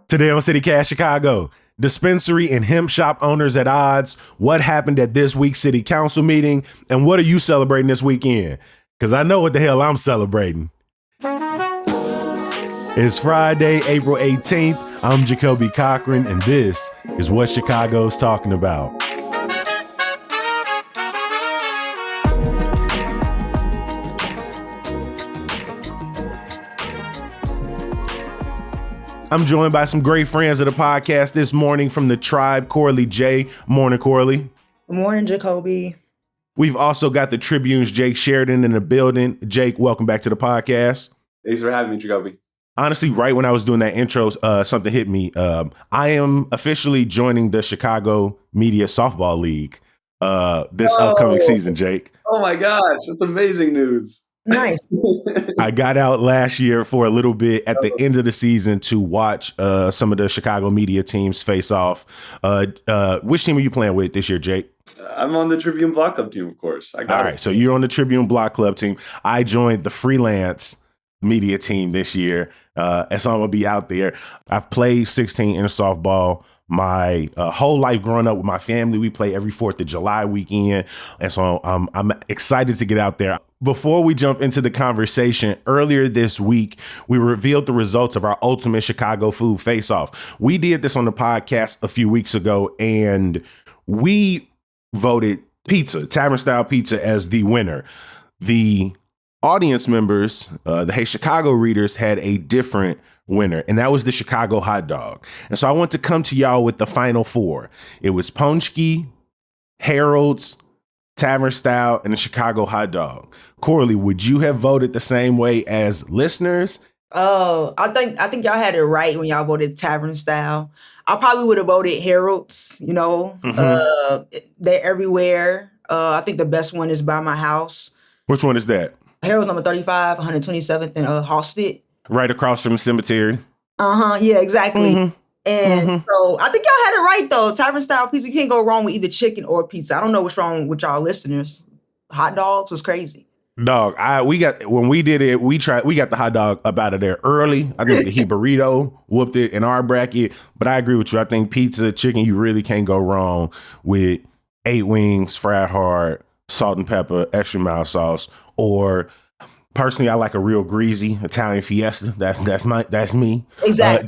Today on CityCast Chicago, dispensary and hemp shop owners at odds, what happened at this week's city council meeting, and what are you celebrating this weekend? Because I know what the hell I'm celebrating. It's Friday, April 18th. I'm Jacoby Cochran, and this is what Chicago's talking about. I'm joined by some great friends of the podcast this morning from the tribe, Corley J. Morning, Corley. Good morning, Jacoby. We've also got the Tribune's Jake Sheridan in the building. Jake, welcome back to the podcast. Thanks for having me, Jacoby. Honestly, right when I was doing that intro, something hit me. I am officially joining the Chicago Media Softball League this upcoming season, Jake. Oh my gosh, that's amazing news. Nice. I got out last year for a little bit at the end of the season to watch some of the Chicago media teams face off. Which team are you playing with this year, Jake? I'm on the Tribune Block Club team, of course. All right, so you're on the Tribune Block Club team. I joined the freelance media team this year, and so I'm going to be out there. I've played 16 inch softball my whole life growing up with my family. We play every 4th of July weekend, and so I'm excited to get out there. Before we jump into the conversation, earlier this week, we revealed the results of our Ultimate Chicago Food Face-Off. We did this on the podcast a few weeks ago, and we voted pizza, tavern-style pizza, as the winner. The audience members, the Hey Chicago readers, had a different winner, and that was the Chicago hot dog. And so I want to come to y'all with the final four. It was Ponchki, Harold's, Tavern Style, and the Chicago hot dog. Corley, would you have voted the same way as listeners? Oh, I think y'all had it right when y'all voted Tavern Style. I probably would have voted Harold's, they're everywhere. I think the best one is by my house. Which one is that? Harold's number 35, 127th and Halsted. Right across from the cemetery. Yeah, exactly. And so I think y'all had it right though. Tavern Style pizza, you can't go wrong with either chicken or pizza. I don't know what's wrong with y'all listeners. Hot dogs was crazy. Dog, when we did it, we got the hot dog up out of there early. I think the Hibarito whooped it in our bracket, but I agree with you. I think pizza, chicken, you really can't go wrong with 8 wings, fried hard, salt and pepper, extra mild sauce, or personally, I like a real greasy Italian fiesta. That's me. Exactly.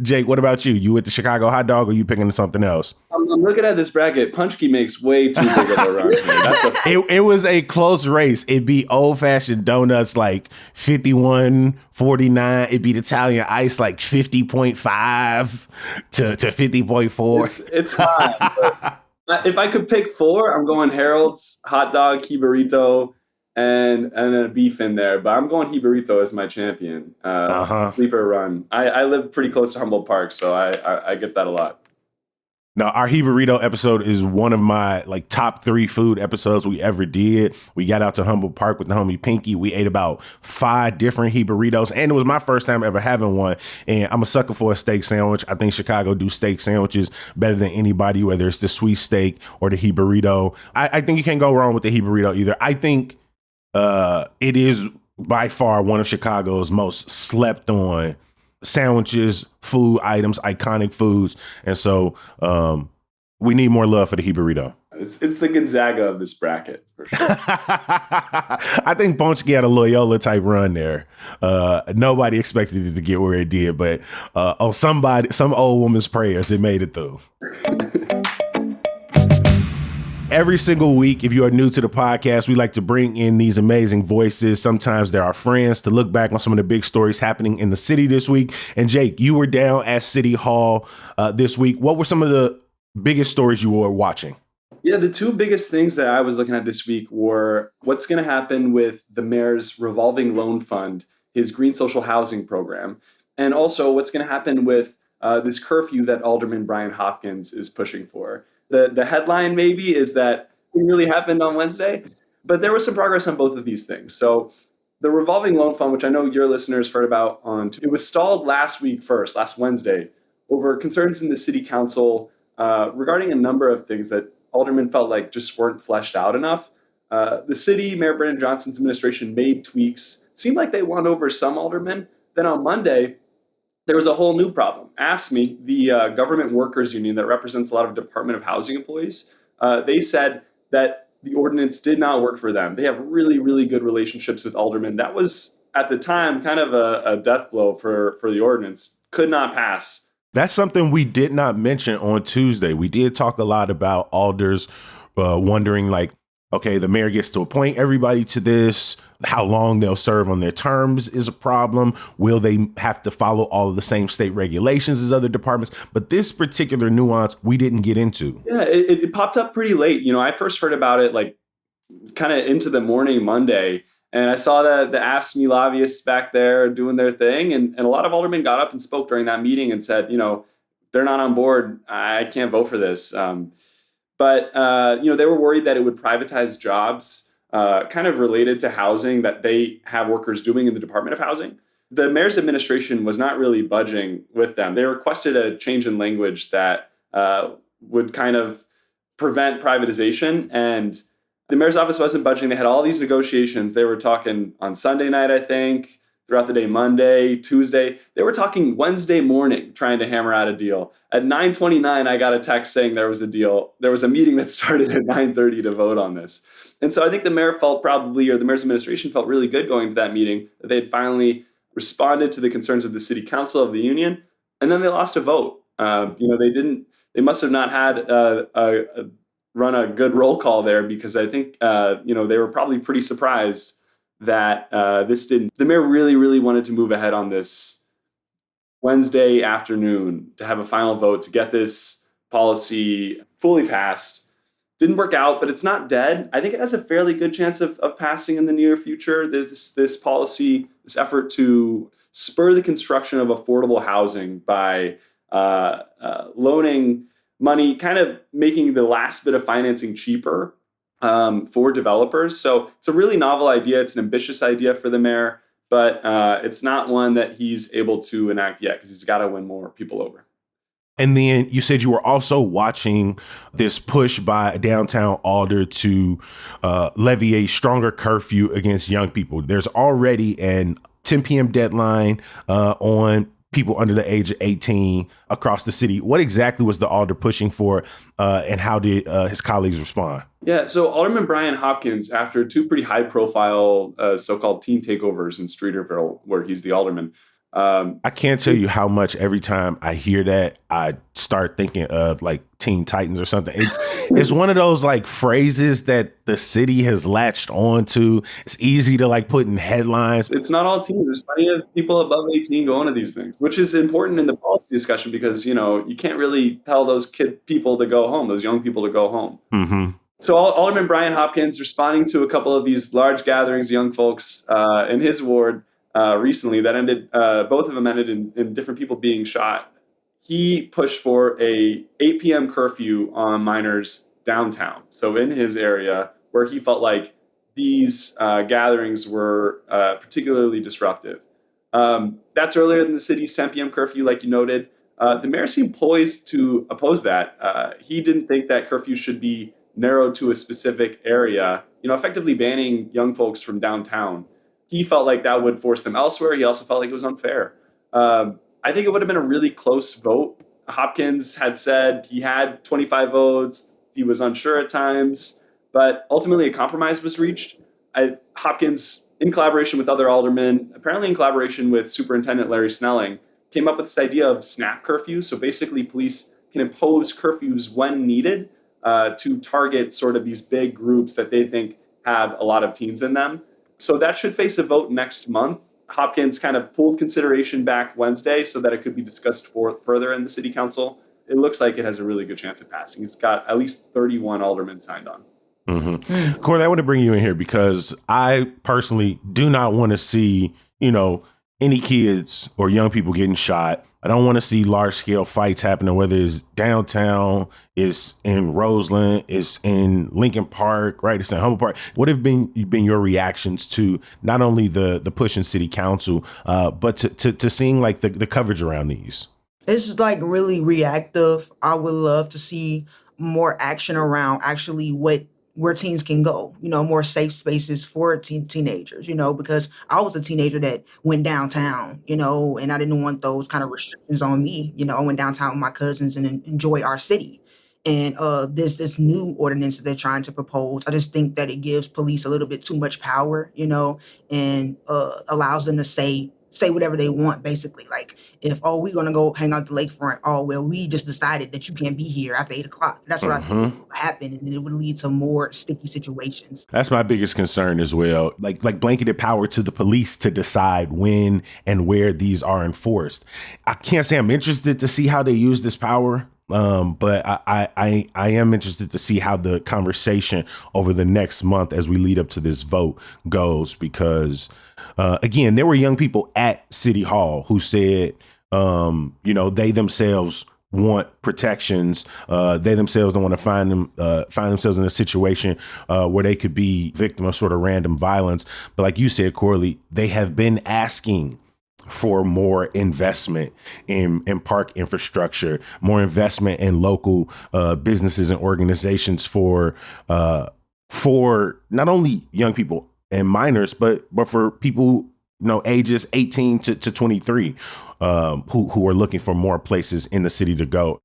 Jake, what about you? You with the Chicago hot dog, or you picking something else? I'm looking at this bracket. Punchki makes way too big of a run for me. It was a close race. It beat old fashioned donuts like 51-49. It beat Italian ice like 50.5 to 50.4. It's fine. But if I could pick 4, I'm going Harold's, hot dog, Hibarito, and then a beef in there. But I'm going Hibarito as my champion. Sleeper run. I live pretty close to Humboldt Park, so I get that a lot. Now, our Hibarito episode is one of my top 3 food episodes we ever did. We got out to Humboldt Park with the homie Pinky. We ate about 5 different Hibaritos, and it was my first time ever having one. And I'm a sucker for a steak sandwich. I think Chicago do steak sandwiches better than anybody, whether it's the sweet steak or the Hibarito. I think you can't go wrong with the Hibarito either. I think it is by far one of Chicago's most slept on sandwiches, food items, iconic foods. And so we need more love for the Hibarito. It's the Gonzaga of this bracket, for sure. I think Ponchki had a Loyola type run there. Nobody expected it to get where it did, but some old woman's prayers, it made it through. Every single week, if you are new to the podcast, we like to bring in these amazing voices. Sometimes they're our friends to look back on some of the big stories happening in the city this week. And Jake, you were down at City Hall this week. What were some of the biggest stories you were watching? Yeah, the 2 biggest things that I was looking at this week were what's going to happen with the mayor's revolving loan fund, his green social housing program, and also what's going to happen with this curfew that Alderman Brian Hopkins is pushing for. The headline maybe is that it really happened on Wednesday, but there was some progress on both of these things. So the revolving loan fund, which I know your listeners heard about it was stalled last Wednesday, over concerns in the city council regarding a number of things that aldermen felt like just weren't fleshed out enough. The city, Mayor Brandon Johnson's administration made tweaks. Seemed like they won over some aldermen. Then on Monday, there was a whole new problem. AFSCME, the government workers union that represents a lot of Department of Housing employees, they said that the ordinance did not work for them. They have really, really good relationships with aldermen. That was, at the time, kind of a death blow for the ordinance. Could not pass. That's something we did not mention on Tuesday. We did talk a lot about alders wondering, like, okay, the mayor gets to appoint everybody to this. How long they'll serve on their terms is a problem. Will they have to follow all of the same state regulations as other departments? But this particular nuance we didn't get into. Yeah, it popped up pretty late. I first heard about it like kind of into the morning Monday. And I saw the AFSCME lobbyists back there doing their thing. And a lot of aldermen got up and spoke during that meeting and said, they're not on board. I can't vote for this. But they were worried that it would privatize jobs kind of related to housing that they have workers doing in the Department of Housing. The mayor's administration was not really budging with them. They requested a change in language that would kind of prevent privatization. And the mayor's office wasn't budging. They had all these negotiations. They were talking on Sunday night, I think, throughout the day, Monday, Tuesday. They were talking Wednesday morning, trying to hammer out a deal. At 9:29, I got a text saying there was a deal. There was a meeting that started at 9:30 to vote on this. And so I think the mayor felt probably, or the mayor's administration felt really good going to that meeting, that they had finally responded to the concerns of the city council of the union. And then they lost a vote. They must have not had run a good roll call there, because I think, they were probably pretty surprised that this didn't. The mayor really, really wanted to move ahead on this Wednesday afternoon to have a final vote to get this policy fully passed. Didn't work out, but it's not dead. I think it has a fairly good chance of passing in the near future. There's this policy, this effort to spur the construction of affordable housing by loaning money, kind of making the last bit of financing cheaper for developers. So it's a really novel idea. It's an ambitious idea for the mayor, but it's not one that he's able to enact yet, because he's got to win more people over. And then you said you were also watching this push by a downtown alder to levy a stronger curfew against young people. There's already an 10 p.m. deadline on people under the age of 18 across the city. What exactly was the alder pushing for, and how did his colleagues respond? Yeah, so Alderman Brian Hopkins, after two pretty high-profile so-called teen takeovers in Streeterville, where he's the alderman. I can't tell you how much every time I hear that, I start thinking of like Teen Titans or something. It's one of those like phrases that the city has latched on to. It's easy to like put in headlines. It's not all teens. There's plenty of people above 18 going to these things, which is important in the policy discussion, because, you can't really tell those people to go home, those young people to go home. Mm-hmm. So Alderman Brian Hopkins, responding to a couple of these large gatherings of young folks in his ward, recently that ended, both of them ended in different people being shot. He pushed for a 8 p.m. curfew on minors downtown. So in his area, where he felt like these gatherings were particularly disruptive. That's earlier than the city's 10 p.m. curfew, like you noted. The mayor seemed poised to oppose that. He didn't think that curfew should be narrowed to a specific area, effectively banning young folks from downtown. He felt like that would force them elsewhere. He also felt like it was unfair. I think it would have been a really close vote. Hopkins had said he had 25 votes. He was unsure at times, but ultimately a compromise was reached. Hopkins, in collaboration with other aldermen, apparently in collaboration with Superintendent Larry Snelling, came up with this idea of snap curfews. So basically, police can impose curfews when needed to target sort of these big groups that they think have a lot of teens in them. So that should face a vote next month. Hopkins kind of pulled consideration back Wednesday so that it could be discussed further in the city council. It looks like it has a really good chance of passing. He's got at least 31 aldermen signed on. Mm-hmm. Corey, I want to bring you in here because I personally do not want to see, any kids or young people getting shot. I don't want to see large scale fights happening, whether it's downtown, it's in Roseland, it's in Lincoln Park, right? It's in Humboldt Park. What have been your reactions to not only the push in city council, but to seeing like the coverage around these? It's like really reactive. I would love to see more action around actually what where teens can go, more safe spaces for teenagers, because I was a teenager that went downtown, and I didn't want those kind of restrictions on me. I went downtown with my cousins and enjoy our city. And this new ordinance that they're trying to propose, I just think that it gives police a little bit too much power, and allows them to say whatever they want, basically. Like, if, oh, we're gonna go hang out at the lakefront, oh well, we just decided that you can't be here after 8 o'clock. That's what I think would happen, and it would lead to more sticky situations. That's my biggest concern as well. Like blanketed power to the police to decide when and where these are enforced. I can't say I'm interested to see how they use this power. But I am interested to see how the conversation over the next month as we lead up to this vote goes, because again, there were young people at City Hall who said, they themselves want protections. They themselves don't want to find themselves in a situation where they could be victim of sort of random violence. But like you said, Corley, they have been asking for more investment in park infrastructure, more investment in local businesses and organizations for not only young people and minors, but for people, ages 18 to 23, who are looking for more places in the city to go.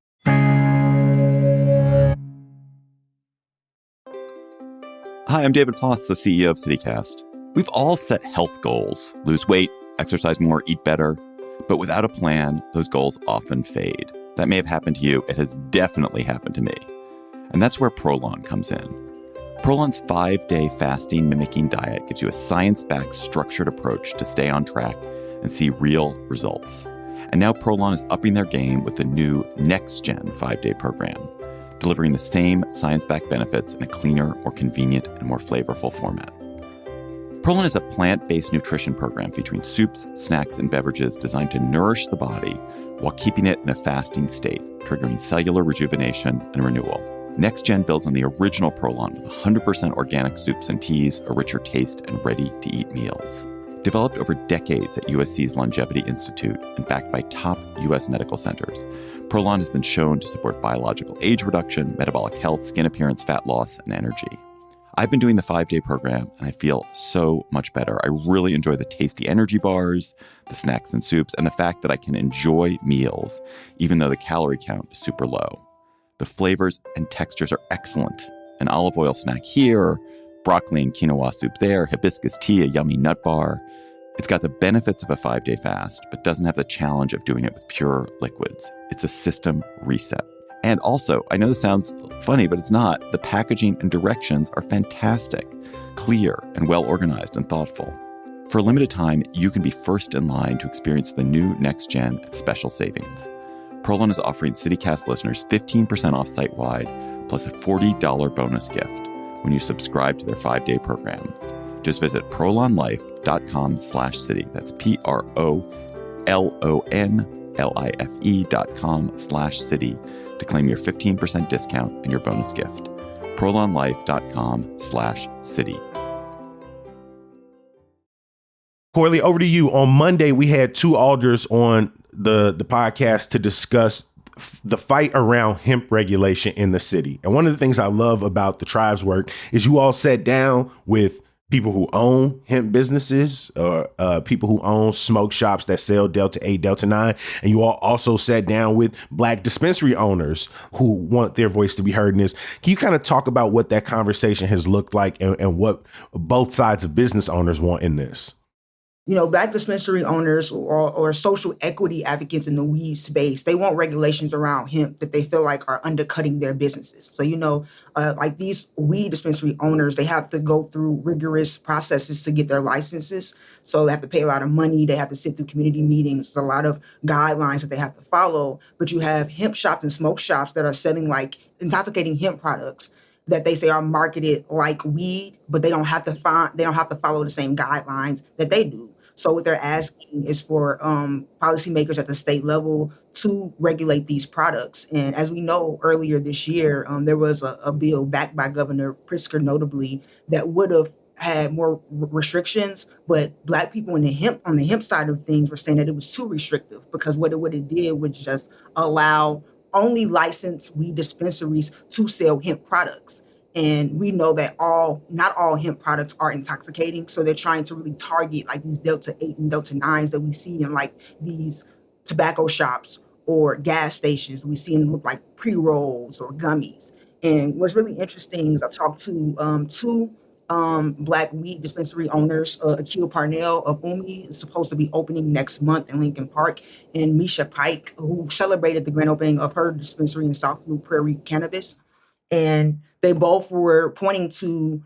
Hi, I'm David Plotz, the CEO of CityCast. We've all set health goals: lose weight, exercise more, eat better. But without a plan, those goals often fade. That may have happened to you. It has definitely happened to me. And that's where Prolon comes in. Prolon's 5-day fasting mimicking diet gives you a science-backed, structured approach to stay on track and see real results. And now Prolon is upping their game with the new Next Gen 5-day program, delivering the same science-backed benefits in a cleaner, more convenient, and more flavorful format. Prolon is a plant-based nutrition program featuring soups, snacks, and beverages designed to nourish the body while keeping it in a fasting state, triggering cellular rejuvenation and renewal. Next Gen builds on the original Prolon with 100% organic soups and teas, a richer taste, and ready-to-eat meals. Developed over decades at USC's Longevity Institute and backed by top U.S. medical centers, Prolon has been shown to support biological age reduction, metabolic health, skin appearance, fat loss, and energy. I've been doing the 5-day program, and I feel so much better. I really enjoy the tasty energy bars, the snacks and soups, and the fact that I can enjoy meals, even though the calorie count is super low. The flavors and textures are excellent. An olive oil snack here, broccoli and quinoa soup there, hibiscus tea, a yummy nut bar. It's got the benefits of a 5-day fast, but doesn't have the challenge of doing it with pure liquids. It's a system reset. And also, I know this sounds funny, but it's not. The packaging and directions are fantastic, clear, and well organized and thoughtful. For a limited time, you can be first in line to experience the new Next Gen at special savings. Prolon is offering CityCast listeners 15% off site-wide, plus a $40 bonus gift when you subscribe to their 5-day program. Just visit prolonlife.com/city. That's PROLONLIFE.com/city to claim your 15% discount and your bonus gift. prolonlife.com/city. Corley, over to you. On Monday, we had two alders on the podcast to discuss the fight around hemp regulation in the city. And one of the things I love about the tribe's work is you all sat down with people who own hemp businesses, or people who own smoke shops that sell Delta 8, Delta 9. And you all also sat down with Black dispensary owners who want their voice to be heard in this. Can you kind of talk about what that conversation has looked like and what both sides of business owners want in this? Black dispensary owners or social equity advocates in the weed space, they want regulations around hemp that they feel like are undercutting their businesses. So, like these weed dispensary owners, they have to go through rigorous processes to get their licenses. So they have to pay a lot of money. They have to sit through community meetings. There's a lot of guidelines that they have to follow. But you have hemp shops and smoke shops that are selling like intoxicating hemp products that they say are marketed like weed, but they don't have to follow the same guidelines that they do. So what they're asking is for policymakers at the state level to regulate these products. And as we know, earlier this year, there was a bill backed by Governor Pritzker, notably, that would have had more restrictions, but Black people on the hemp side of things were saying that it was too restrictive, because what it did was just allow only licensed weed dispensaries to sell hemp products. And we know that not all hemp products are intoxicating. So they're trying to really target like these Delta 8 and Delta 9s that we see in like these tobacco shops or gas stations. We see them look like pre-rolls or gummies. And what's really interesting is I talked to two Black weed dispensary owners, Akil Parnell of Umi is supposed to be opening next month in Lincoln Park, and Misha Pike, who celebrated the grand opening of her dispensary in South Blue Prairie Cannabis. And they both were pointing to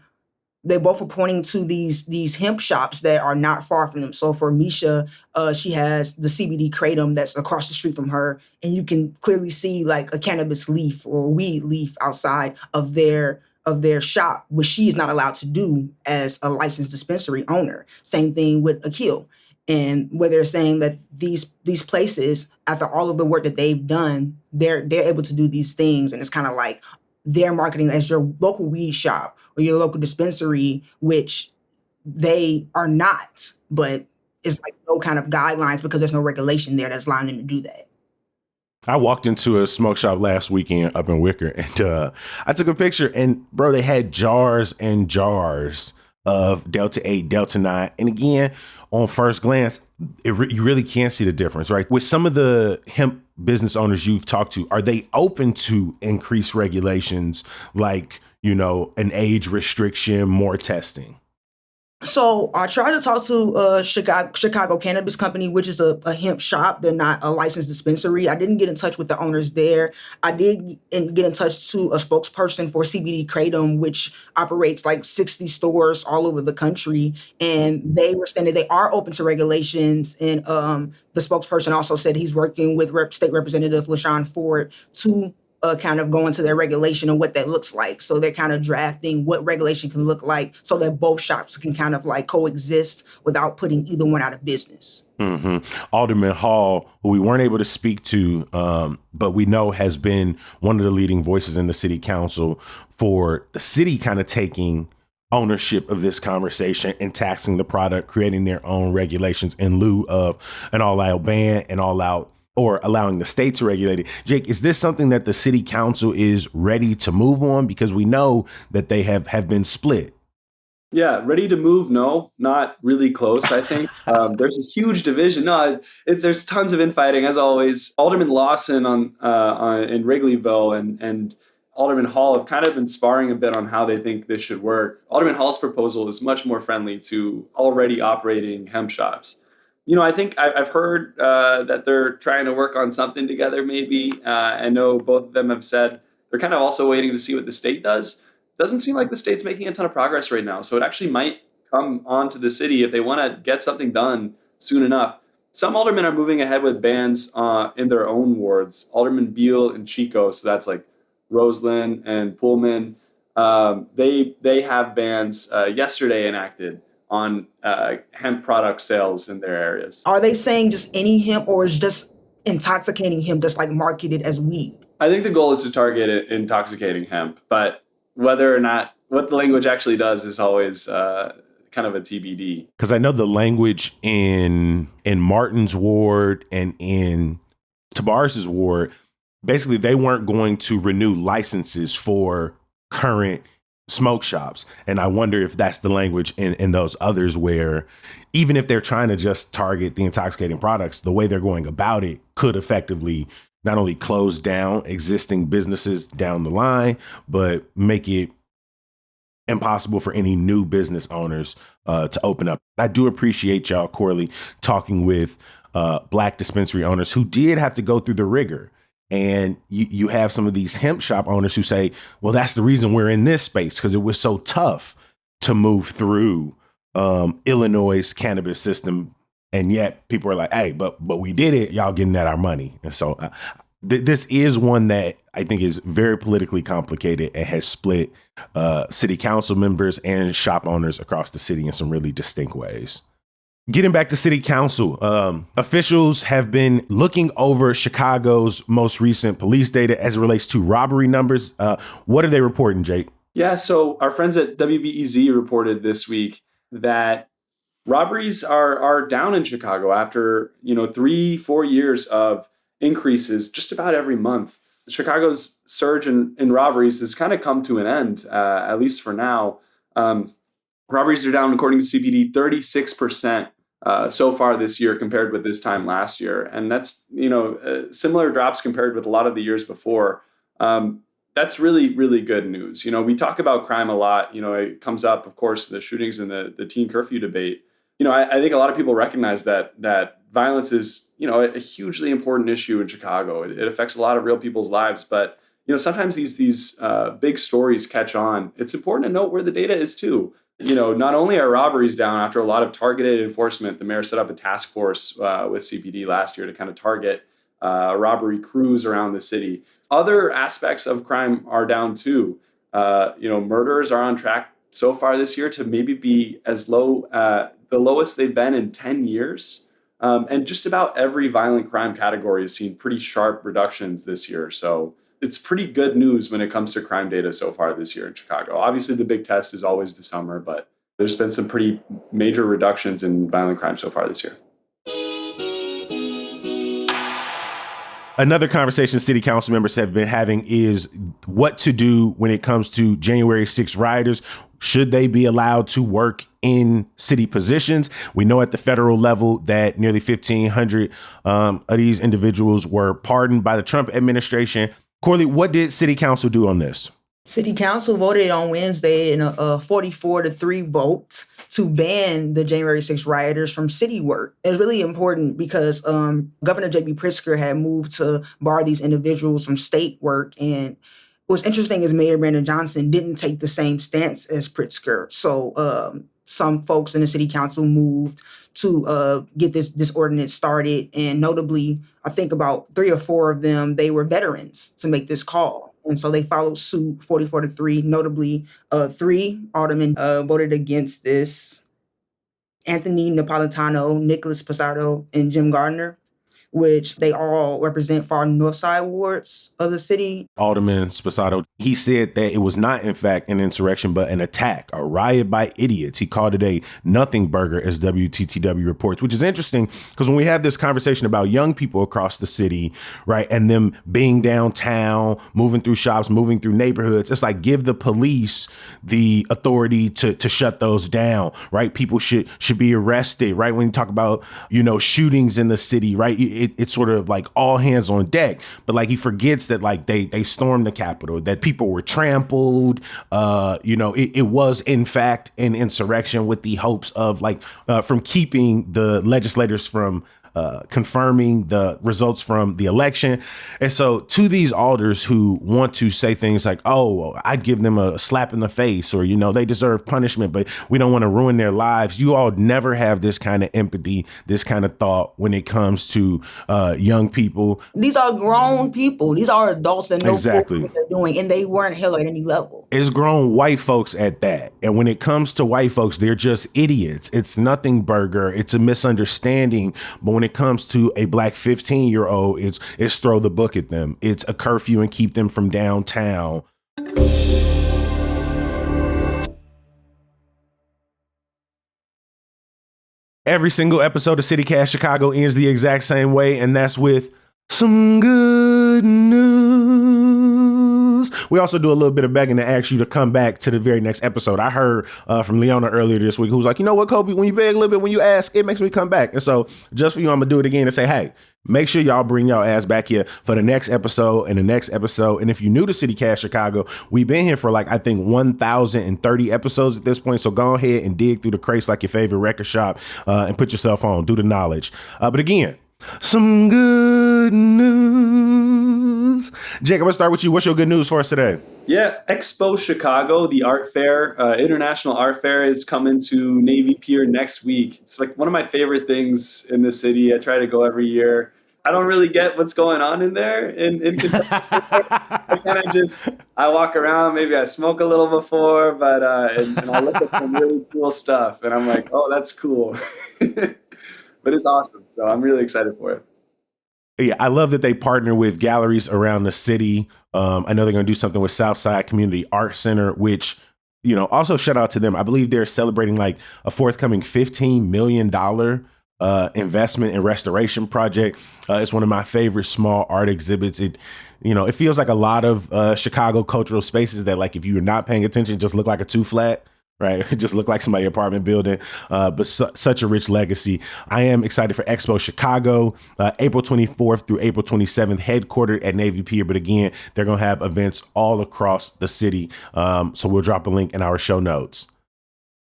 these hemp shops that are not far from them. So for Misha, she has the CBD kratom that's across the street from her, and you can clearly see like a cannabis leaf or a weed leaf outside of their shop, which she is not allowed to do as a licensed dispensary owner. Same thing with Akil. And where they're saying that these places, after all of the work that they've done, they're able to do these things, and it's kind of like they're marketing as your local weed shop or your local dispensary, which they are not, but it's like no kind of guidelines because there's no regulation there that's allowing them to do that. I walked into a smoke shop last weekend up in Wicker, and I took a picture, and bro, they had jars and jars of Delta 8, Delta 9. And again, on first glance, you really can't see the difference, right? With some of the hemp business owners you've talked to, are they open to increased regulations like, an age restriction, more testing? So I tried to talk to Chicago Cannabis Company, which is a hemp shop. They're not a licensed dispensary. I didn't get in touch with the owners there. I did get in touch to a spokesperson for CBD Kratom, which operates like 60 stores all over the country. And they were saying that they are open to regulations. And the spokesperson also said he's working with State Representative LaShawn Ford to kind of go into their regulation and what that looks like. So they're kind of drafting what regulation can look like so that both shops can kind of like coexist without putting either one out of business. Mm-hmm. Alderman Hall, who we weren't able to speak to, but we know has been one of the leading voices in the city council for the city kind of taking ownership of this conversation and taxing the product, creating their own regulations in lieu of an all-out ban and all-out or allowing the state to regulate it. Jake, is this something that the city council is ready to move on? Because we know that they have been split. Yeah, ready to move? No, not really close, I think. There's a huge division. No, there's tons of infighting, as always. Alderman Lawson in Wrigleyville and Alderman Hall have kind of been sparring a bit on how they think this should work. Alderman Hall's proposal is much more friendly to already operating hemp shops. I think I've heard that they're trying to work on something together, maybe. I know both of them have said they're kind of also waiting to see what the state does. Doesn't seem like the state's making a ton of progress right now. So it actually might come on to the city if they want to get something done soon enough. Some aldermen are moving ahead with bans in their own wards. Alderman Beal and Chico, so that's like Roseland and Pullman. They have bans yesterday enacted on hemp product sales in their areas. Are they saying just any hemp, or is just intoxicating hemp just like marketed as weed? I think the goal is to target intoxicating hemp, but whether or not what the language actually does is always kind of a TBD. Because I know the language in Martin's ward and in Tabaris's ward, basically they weren't going to renew licenses for current smoke shops. And I wonder if that's the language in those others where even if they're trying to just target the intoxicating products, the way they're going about it could effectively not only close down existing businesses down the line, but make it impossible for any new business owners to open up. I do appreciate y'all, Corley, talking with Black dispensary owners who did have to go through the rigor. And you have some of these hemp shop owners who say, well, that's the reason we're in this space, because it was so tough to move through Illinois' cannabis system. And yet people are like, hey, but we did it. Y'all getting at our money. And so this is one that I think is very politically complicated and has split city council members and shop owners across the city in some really distinct ways. Getting back to city council, officials have been looking over Chicago's most recent police data as it relates to robbery numbers. What are they reporting, Jake? Yeah, so our friends at WBEZ reported this week that robberies are down in Chicago after 3-4 years of increases just about every month. Chicago's surge in robberies has kind of come to an end, at least for now. Robberies are down, according to CPD, 36% so far this year compared with this time last year. And that's, similar drops compared with a lot of the years before. That's really, really good news. We talk about crime a lot. It comes up, of course, the shootings and the teen curfew debate. I think a lot of people recognize that violence is, a hugely important issue in Chicago. It affects a lot of real people's lives. But, sometimes these big stories catch on. It's important to note where the data is, too. Not only are robberies down after a lot of targeted enforcement, the mayor set up a task force with CPD last year to kind of target robbery crews around the city. Other aspects of crime are down too. Murders are on track so far this year to maybe be as low, the lowest they've been in 10 years. And just about every violent crime category has seen pretty sharp reductions this year. So it's pretty good news when it comes to crime data so far this year in Chicago. Obviously, the big test is always the summer, but there's been some pretty major reductions in violent crime so far this year. Another conversation city council members have been having is what to do when it comes to January 6th rioters. Should they be allowed to work in city positions? We know at the federal level that nearly 1,500 of these individuals were pardoned by the Trump administration. Corley, what did city council do on this? City council voted on Wednesday in a 44-3 vote to ban the January 6th rioters from city work. It's really important because Governor J.B. Pritzker had moved to bar these individuals from state work. And what's interesting is Mayor Brandon Johnson didn't take the same stance as Pritzker. So some folks in the city council moved to get this ordinance started. And notably, I think about 3 or 4 of them, they were veterans to make this call. And so they followed suit 44-3. Notably, 3 aldermen voted against this: Anthony Napolitano, Nicholas Posado, and Jim Gardner, which they all represent far north side wards of the city. Alderman Sposato, he said that it was not, in fact, an insurrection, but an attack, a riot by idiots. He called it a nothing burger, as WTTW reports, which is interesting because when we have this conversation about young people across the city, right, and them being downtown, moving through shops, moving through neighborhoods, it's like give the police the authority to shut those down, right? People should be arrested, right? When you talk about, shootings in the city, right? It's sort of like all hands on deck, but like he forgets that like they stormed the Capitol, that people were trampled. It was in fact an insurrection with the hopes of from keeping the legislators from confirming the results from the election. And so to these alders who want to say things like, oh, I'd give them a slap in the face, or, they deserve punishment, but we don't want to ruin their lives. You all never have this kind of empathy, this kind of thought when it comes to young people. These are grown people. These are adults that know exactly what they're doing, and they weren't held at any level. It's grown white folks at that. And when it comes to white folks, they're just idiots. It's nothing burger. It's a misunderstanding. But when it comes to a black 15-year-old, it's throw the book at them. It's a curfew and keep them from downtown. Every single episode of CityCast Chicago ends the exact same way, and that's with some good news. We also do a little bit of begging to ask you to come back to the very next episode. I heard from Leona earlier this week, who was like, you know what, Kobe, when you beg a little bit, when you ask, it makes me come back. And so just for you, I'm going to do it again and say, hey, make sure y'all bring y'all ass back here for the next episode and the next episode. And if you're new to CityCast Chicago, we've been here for I think 1,030 episodes at this point. So go ahead and dig through the crates like your favorite record shop and put yourself on, do the knowledge. But again, some good news. Jake, I'm going to start with you. What's your good news for us today? Yeah, Expo Chicago, the art fair, international art fair, is coming to Navy Pier next week. It's one of my favorite things in the city. I try to go every year. I don't really get what's going on in there. In I walk around, maybe I smoke a little before, but and I look at some really cool stuff, and I'm like, oh, that's cool. But it's awesome. So I'm really excited for it. Yeah, I love that they partner with galleries around the city. I know they're going to do something with Southside Community Art Center, which, also shout out to them. I believe they're celebrating a forthcoming $15 million investment and restoration project. It's one of my favorite small art exhibits. It feels like a lot of Chicago cultural spaces that, like, if you're not paying attention, just look like a 2-flat. Right. It just looked like somebody's apartment building, but such a rich legacy. I am excited for Expo Chicago, April 24th through April 27th, headquartered at Navy Pier. But again, they're going to have events all across the city. So we'll drop a link in our show notes.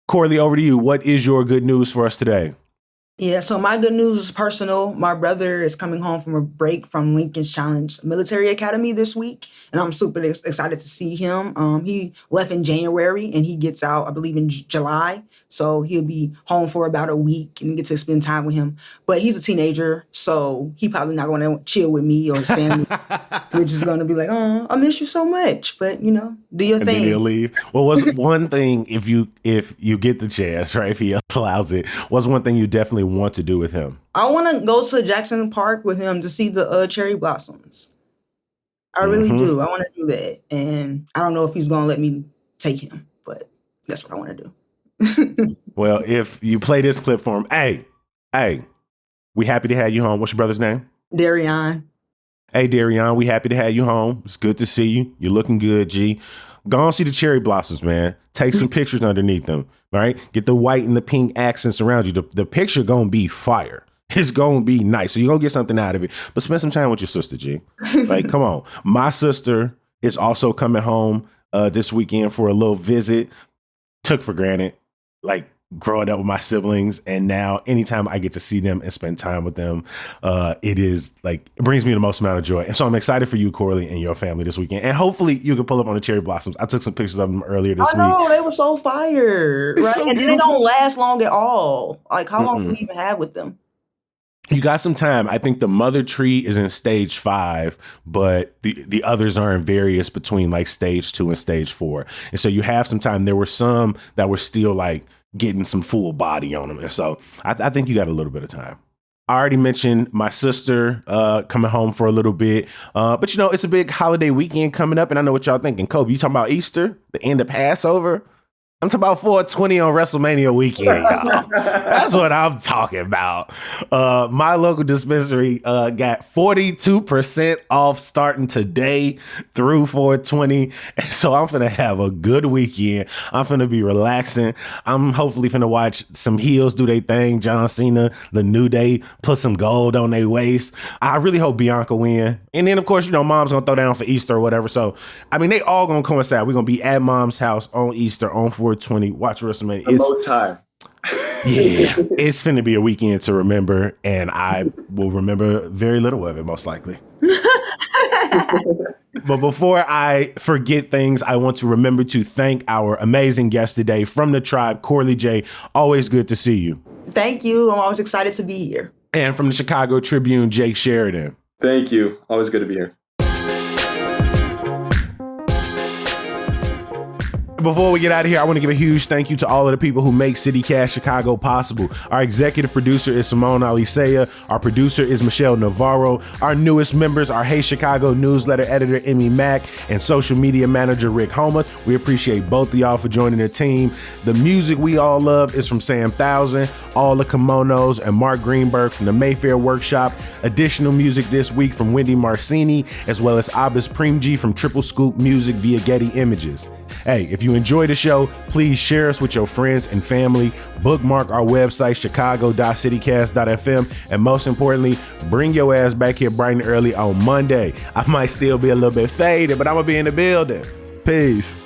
Corley, over to you. What is your good news for us today? Yeah, so my good news is personal. My brother is coming home from a break from Lincoln's Challenge Military Academy this week, and I'm super excited to see him. He left in January, and he gets out, I believe, in July. So he'll be home for about a week and get to spend time with him. But he's a teenager, so he probably not going to chill with me or his family. We're just going to be like, oh, I miss you so much. But, do your and thing. Then he'll leave. Well, what's one thing, if you get the chance, right, if he allows it, what's one thing you definitely want to do with him? I want to go to Jackson Park with him to see the cherry blossoms. I really do. I want to do that. And I don't know if he's going to let me take him, but that's what I want to do. Well, if you play this clip for him, hey, we happy to have you home. What's your brother's name? Darion. Hey, Darion, we happy to have you home. It's good to see you. You're looking good, G. Go and see the cherry blossoms, man. Take some pictures underneath them, all right? Get the white and the pink accents around you. The picture going to be fire. It's going to be nice. So you're going to get something out of it. But spend some time with your sister, G. Like, come on. My sister is also coming home this weekend for a little visit. Took for granted, like, growing up with my siblings, and now anytime I get to see them and spend time with them, it brings me the most amount of joy. And so I'm excited for you, Corley, and your family this weekend. And hopefully you can pull up on the cherry blossoms. I took some pictures of them earlier this week. I know, they were so fire, right? So and they don't last long at all. Like, how long do we even have with them? You got some time. I think the mother tree is in stage 5, but the others are in various between like stage 2 and stage 4. And so you have some time. There were some that were still like getting some full body on them. And so I think you got a little bit of time. I already mentioned my sister coming home for a little bit. But, it's a big holiday weekend coming up. And I know what y'all thinking. Kobe, you talking about Easter, the end of Passover? I'm talking about 420 on WrestleMania weekend, y'all. That's what I'm talking about. My local dispensary got 42% off starting today through 420. So I'm finna have a good weekend. I'm finna be relaxing. I'm hopefully finna watch some heels do their thing. John Cena, the New Day, put some gold on their waist. I really hope Bianca win. And then, of course, mom's gonna throw down for Easter or whatever. So, they all gonna coincide. We're gonna be at mom's house on Easter on 420. Watch WrestleMania. The most time. Yeah, it's finna be a weekend to remember, and I will remember very little of it, most likely. But before I forget things, I want to remember to thank our amazing guest today from the tribe, Corley J. Always good to see you. Thank you. I'm always excited to be here. And from the Chicago Tribune, Jake Sheridan. Thank you. Always good to be here. Before we get out of here, I want to give a huge thank you to all of the people who make CityCast Chicago possible. Our executive producer is Simone Alisea. Our producer is Michelle Navarro. Our newest members are Hey Chicago newsletter editor Emmy Mack and social media manager Rick Homer. We appreciate both of y'all for joining the team. The music we all love is from Sam Thousand, All the Kimonos, and Mark Greenberg from the Mayfair Workshop. Additional music this week from Wendy Marcini, as well as Abbas Premji from Triple Scoop Music via Getty Images. Hey, if you enjoy the show, please share us with your friends and family. Bookmark our website, chicago.citycast.fm. And most importantly, bring your ass back here bright and early on Monday. I might still be a little bit faded, but I'm going to be in the building. Peace.